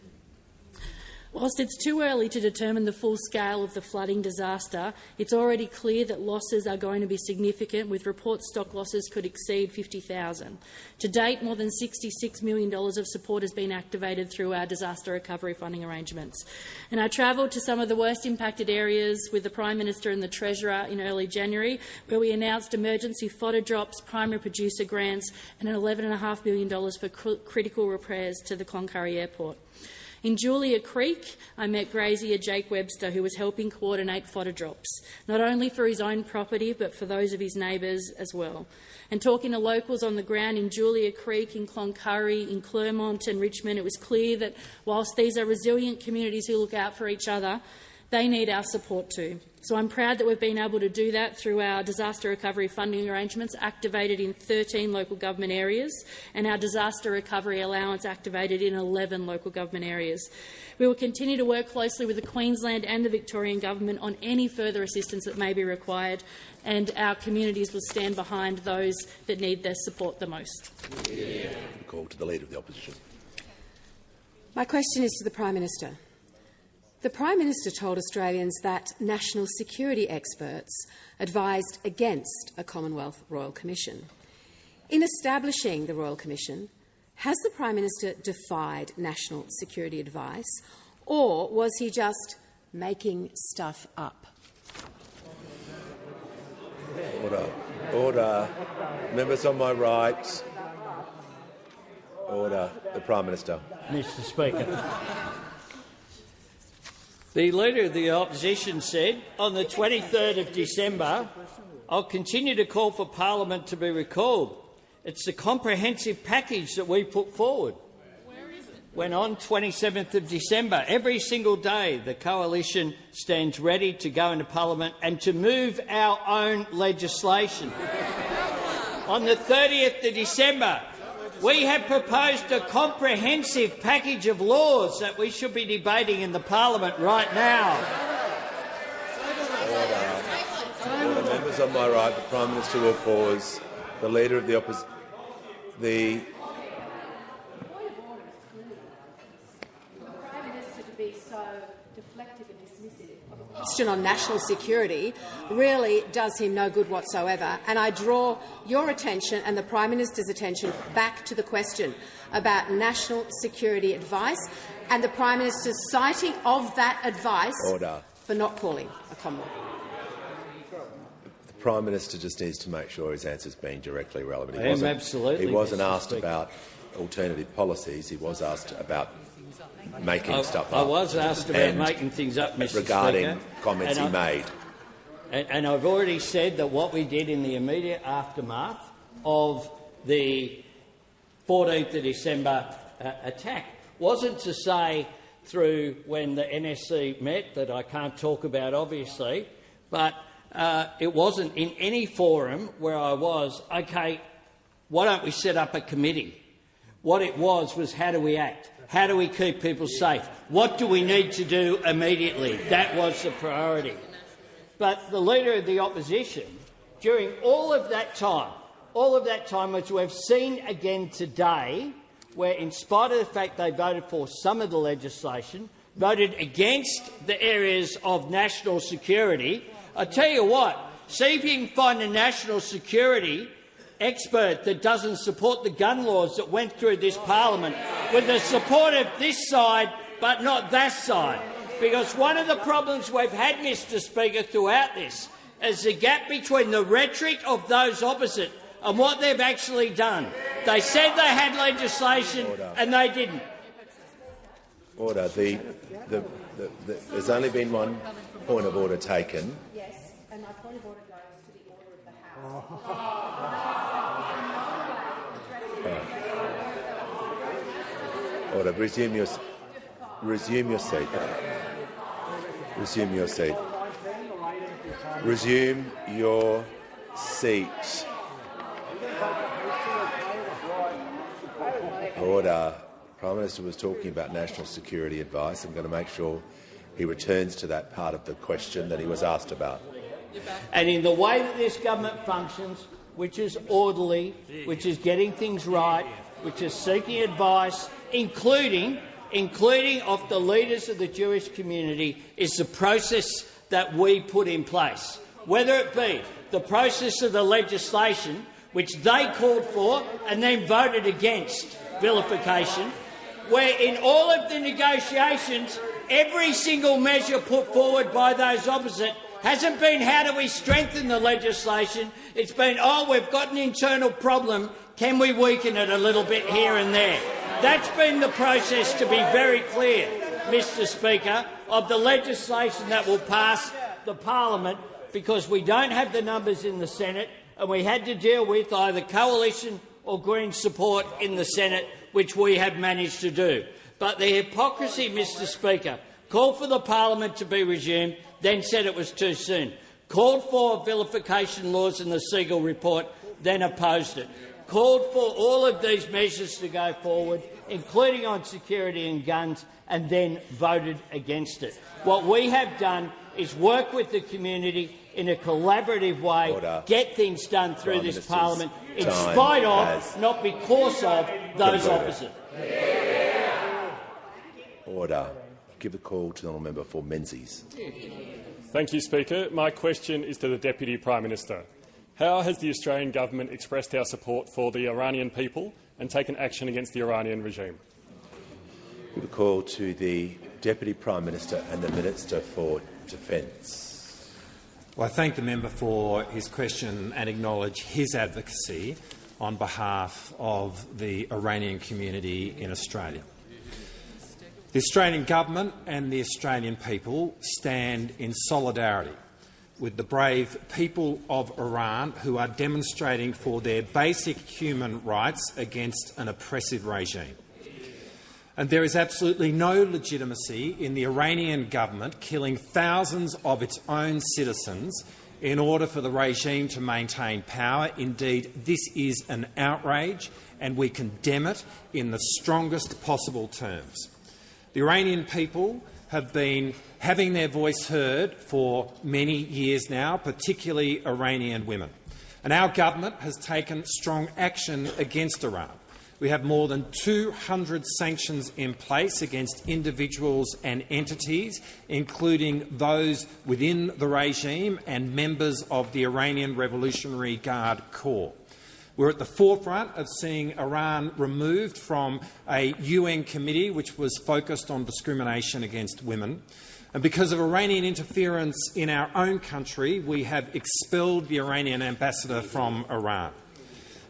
H: Whilst it's too early to determine the full scale of the flooding disaster, it's already clear that losses are going to be significant, with reports stock losses could exceed 50,000. To date, more than $66 million of support has been activated through our disaster recovery funding arrangements. And I travelled to some of the worst impacted areas with the Prime Minister and the Treasurer in early January, where we announced emergency fodder drops, primary producer grants and $11.5 million for critical repairs to the Cloncurry Airport. In Julia Creek, I met grazier Jake Webster, who was helping coordinate fodder drops, not only for his own property but for those of his neighbours as well. And talking to locals on the ground in Julia Creek, in Cloncurry, in Clermont and Richmond, it was clear that whilst these are resilient communities who look out for each other, they need our support too. So I'm proud that we've been able to do that through our disaster recovery funding arrangements activated in 13 local government areas and our disaster recovery allowance activated in 11 local government areas. We will continue to work closely with the Queensland and the Victorian Government on any further assistance that may be required, and our communities will stand behind those that need their support the most.
A: Call to the Leader of the Opposition.
B: My question is to the Prime Minister. The Prime Minister told Australians that national security experts advised against a Commonwealth Royal Commission. In establishing the Royal Commission, has the Prime Minister defied national security advice, or was he just making stuff up?
A: Order. Order. Members on my right. Order. The Prime Minister.
C: Mr Speaker. The Leader of the Opposition said on the 23rd of December, "I'll continue to call for Parliament to be recalled. It's the comprehensive package that we put forward." When on 27th of December, every single day the Coalition stands ready to go into Parliament and to move our own legislation. On the 30th of December, we have proposed a comprehensive package of laws that we should be debating in the Parliament right now.
A: Order. Order. Members on my right, the Prime Minister will pause. The Leader of the Opposition.
B: Question on national security really does him no good whatsoever, and I draw your attention and the Prime Minister's attention back to the question about national security advice and the Prime Minister's citing of that advice for not calling a Commonwealth.
A: The Prime Minister just needs to make sure his answer's being directly relevant.
C: Absolutely.
A: He wasn't asked about alternative policies. He was asked about making stuff
C: I
A: up.
C: was asked about
A: and
C: making things up, Mr.
A: regarding
C: Speaker.
A: comments he made.
C: And I've already said that what we did in the immediate aftermath of the 14th of December attack wasn't to say through when the NSC met, that I can't talk about obviously, but it wasn't in any forum where I was, OK, why don't we set up a committee? What it was how do we act? How do we keep people safe? What do we need to do immediately? That was the priority. But the Leader of the Opposition, during all of that time, which we've seen again today, where in spite of the fact they voted for some of the legislation, voted against the areas of national security, I tell you what, see if you can find a national security expert that doesn't support the gun laws that went through this parliament with the support of this side but not that side. Because one of the problems we've had, Mr Speaker, throughout this is the gap between the rhetoric of those opposite and what they've actually done. They said they had legislation and they didn't.
A: Order. There's only been one point of order taken.
B: Yes, and my point of order goes to the order of the House.
A: Order. Resume your seat. Resume your seat. Resume your seat. Order. Prime Minister was talking about national security advice. I'm going to make sure he returns to that part of the question that he was asked about.
C: And in the way that this government functions, which is orderly, which is getting things right, which is seeking advice, including of the leaders of the Jewish community, is the process that we put in place. Whether it be the process of the legislation, which they called for and then voted against vilification, where in all of the negotiations, every single measure put forward by those opposite hasn't been how do we strengthen the legislation, it's been, oh, we've got an internal problem, can we weaken it a little bit here and there? That's been the process, to be very clear, Mr Speaker, of the legislation that will pass the parliament, because we don't have the numbers in the Senate and we had to deal with either coalition or Green support in the Senate, which we have managed to do. But the hypocrisy, Mr Speaker, called for the parliament to be resumed, then said it was too soon, called for vilification laws in the Siegel report, then opposed it, called for all of these measures to go forward, including on security and guns, and then voted against it. What we have done is work with the community in a collaborative way, get things done through this parliament, in spite of, not because of, those opposite.
A: Order. Give the call to the honourable member for Menzies.
Q: Thank you, Speaker. My question is to the Deputy Prime Minister. How has the Australian government expressed our support for the Iranian people and taken action against the Iranian regime?
A: Give the call to the Deputy Prime Minister and the Minister for Defence.
G: Well, I thank the member for his question and acknowledge his advocacy on behalf of the Iranian community in Australia. The Australian government and the Australian people stand in solidarity with the brave people of Iran who are demonstrating for their basic human rights against an oppressive regime. And there is absolutely no legitimacy in the Iranian government killing thousands of its own citizens in order for the regime to maintain power. Indeed, this is an outrage, and we condemn it in the strongest possible terms. The Iranian people have been having their voice heard for many years now, particularly Iranian women. And our government has taken strong action against Iran. We have more than 200 sanctions in place against individuals and entities, including those within the regime and members of the Iranian Revolutionary Guard Corps. We're at the forefront of seeing Iran removed from a UN committee which was focused on discrimination against women. And because of Iranian interference in our own country, we have expelled the Iranian ambassador from Iran.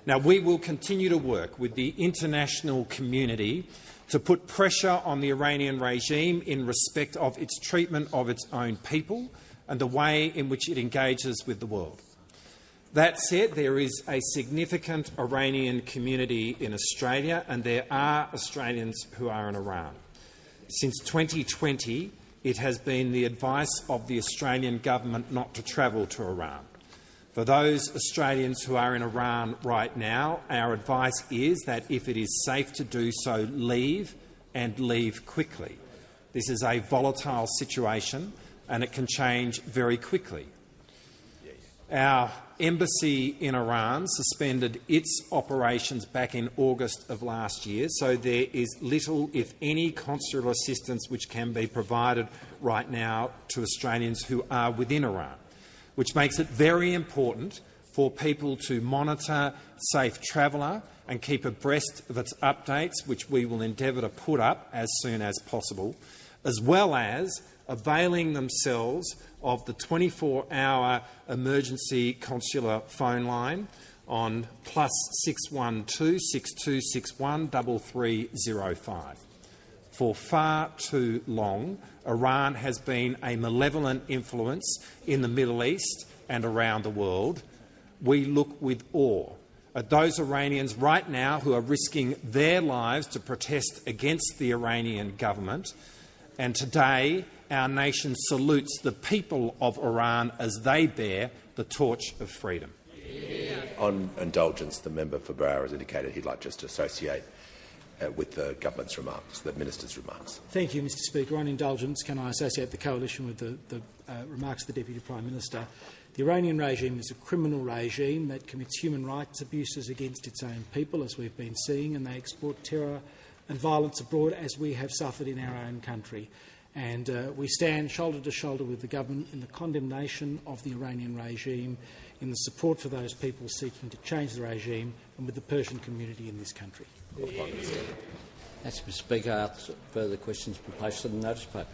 G: Now, we will continue to work with the international community to put pressure on the Iranian regime in respect of its treatment of its own people and the way in which it engages with the world. That said, there is a significant Iranian community in Australia, and there are Australians who are in Iran. Since 2020, it has been the advice of the Australian government not to travel to Iran. For those Australians who are in Iran right now, our advice is that if it is safe to do so, leave, and leave quickly. This is a volatile situation and it can change very quickly. Our embassy in Iran suspended its operations back in August of last year, so there is little, if any, consular assistance which can be provided right now to Australians who are within Iran, which makes it very important for people to monitor Safe Traveller and keep abreast of its updates, which we will endeavour to put up as soon as possible, as well as availing themselves of the 24-hour emergency consular phone line on +612 6261 3305. For far too long, Iran has been a malevolent influence in the Middle East and around the world. We look with awe at those Iranians right now who are risking their lives to protest against the Iranian government, and today our nation salutes the people of Iran as they bear the torch of freedom.
A: On indulgence, the member for Barrow has indicated he'd like just to associate with the government's remarks, the minister's remarks.
E: Thank you, Mr Speaker. On indulgence, can I associate the coalition with the remarks of the Deputy Prime Minister? The Iranian regime is a criminal regime that commits human rights abuses against its own people, as we've been seeing, and they export terror and violence abroad, as we have suffered in our own country. And we stand shoulder to shoulder with the government in the condemnation of the Iranian regime, in the support for those people seeking to change the regime, and with the Persian community in this country.
C: Mr Speaker, further questions be placed on the notice paper.